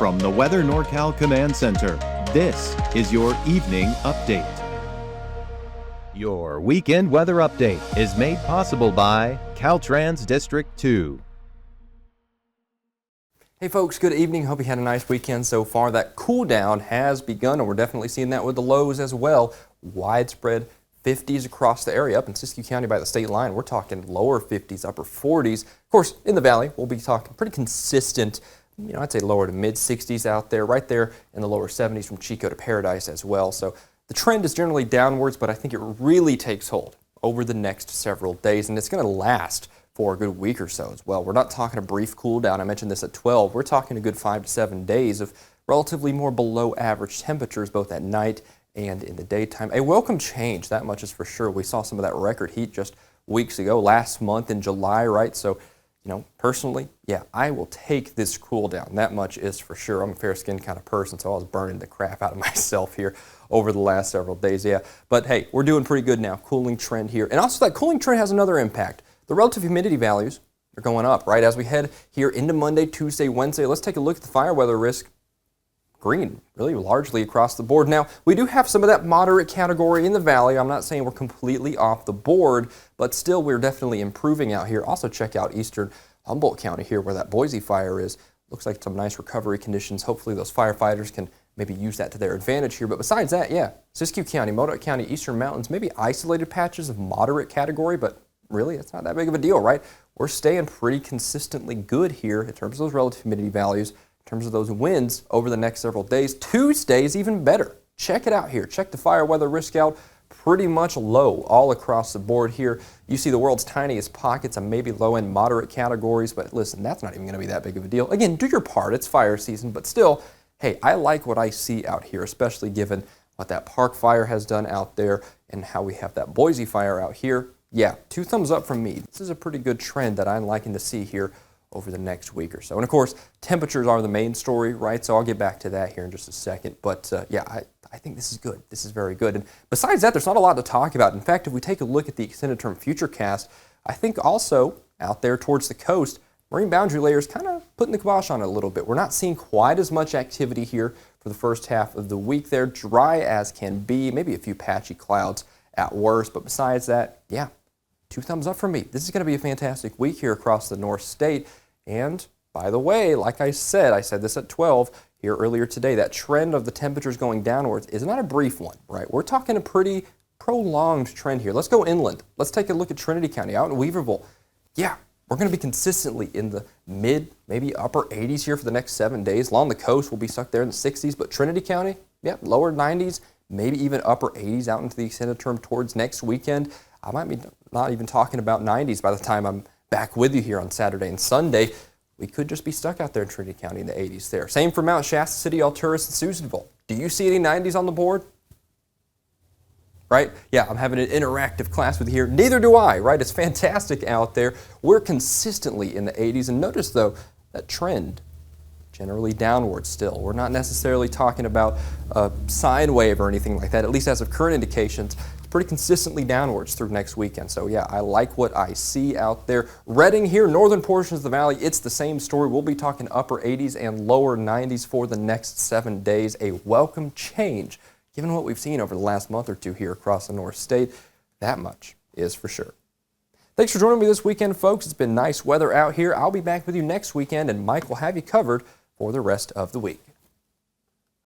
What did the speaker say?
From the Weather NorCal Command Center, this is your evening update. Your weekend weather update is made possible by Caltrans District 2. Hey folks, good evening. Hope you had a nice weekend so far. That cool down has begun, and we're definitely seeing that with the lows as well. Widespread 50s across the area. Up in Siskiyou County by the state line, we're talking lower 50s, upper 40s. Of course, in the valley, we'll be talking pretty consistent, I'd say lower to mid 60s out there, right there in the lower 70s from Chico to Paradise as well. So the trend is generally downwards, but I think it really takes hold over the next several days, and it's going to last for a good week or so as well. We're not talking a brief cool down. I mentioned this at 12. We're talking a good 5 to 7 days of relatively more below average temperatures, both at night and in the daytime. A welcome change, that much is for sure. We saw some of that record heat just weeks ago, last month in July, right? So, personally, yeah, I will take this cool down. That much is for sure. I'm a fair-skinned kind of person, so I was burning the crap out of myself here over the last several days, yeah. But hey, we're doing pretty good now. Cooling trend here. And also that cooling trend has another impact. The relative humidity values are going up, right? As we head here into Monday, Tuesday, Wednesday, let's take a look at the fire weather risk. Green, really largely across the board. Now, we do have some of that moderate category in the valley. I'm not saying we're completely off the board, but still we're definitely improving out here. Also check out eastern Humboldt County here where that Boise fire is. Looks like some nice recovery conditions. Hopefully those firefighters can maybe use that to their advantage here. But besides that, yeah, Siskiyou County, Modoc County, Eastern Mountains, maybe isolated patches of moderate category, but really it's not that big of a deal, right? We're staying pretty consistently good here in terms of those relative humidity values. In terms of those winds over the next several days. Tuesday is even better. Check it out here. Check the fire weather risk out. Pretty much low all across the board here. You see the world's tiniest pockets of maybe low-end moderate categories, but listen, that's not even going to be that big of a deal. Again, do your part. It's fire season, but still, hey, I like what I see out here, especially given what that Park fire has done out there and how we have that Boise fire out here. Yeah, 2 thumbs up from me. This is a pretty good trend that I'm liking to see here over the next week or so. And of course, temperatures are the main story, right? So I'll get back to that here in just a second. But yeah, I think this is good. This is very good. And besides that, there's not a lot to talk about. In fact, if we take a look at the extended term futurecast, I think also out there towards the coast, marine boundary layers kind of putting the kibosh on it a little bit. We're not seeing quite as much activity here for the first half of the week there. Dry as can be, maybe a few patchy clouds at worst. But besides that, yeah, 2 thumbs up from me. This is going to be a fantastic week here across the North State. And by the way, like I said this at 12 here earlier today, that trend of the temperatures going downwards is not a brief one, right? We're talking a pretty prolonged trend here. Let's go inland. Let's take a look at Trinity County out in Weaverville. Yeah, we're going to be consistently in the mid, maybe upper 80s here for the next 7 days. Along the coast, we'll be stuck there in the 60s, but Trinity County, yeah, lower 90s, maybe even upper 80s out into the extended term towards next weekend. I might be not even talking about 90s by the time I'm back with you here on Saturday and Sunday. We could just be stuck out there in Trinity County in the 80s there. Same for Mount Shasta City, Alturas, and Susanville. Do you see any 90s on the board? Right? Yeah, I'm having an interactive class with you here. Neither do I, right? It's fantastic out there. We're consistently in the 80s. And notice, though, that trend generally downward still. We're not necessarily talking about a sine wave or anything like that, at least as of current indications. Pretty consistently downwards through next weekend. So yeah, I like what I see out there. Redding here, northern portions of the valley, it's the same story. We'll be talking upper 80s and lower 90s for the next 7 days. A welcome change, given what we've seen over the last month or two here across the North State. That much is for sure. Thanks for joining me this weekend, folks. It's been nice weather out here. I'll be back with you next weekend, and Mike will have you covered for the rest of the week.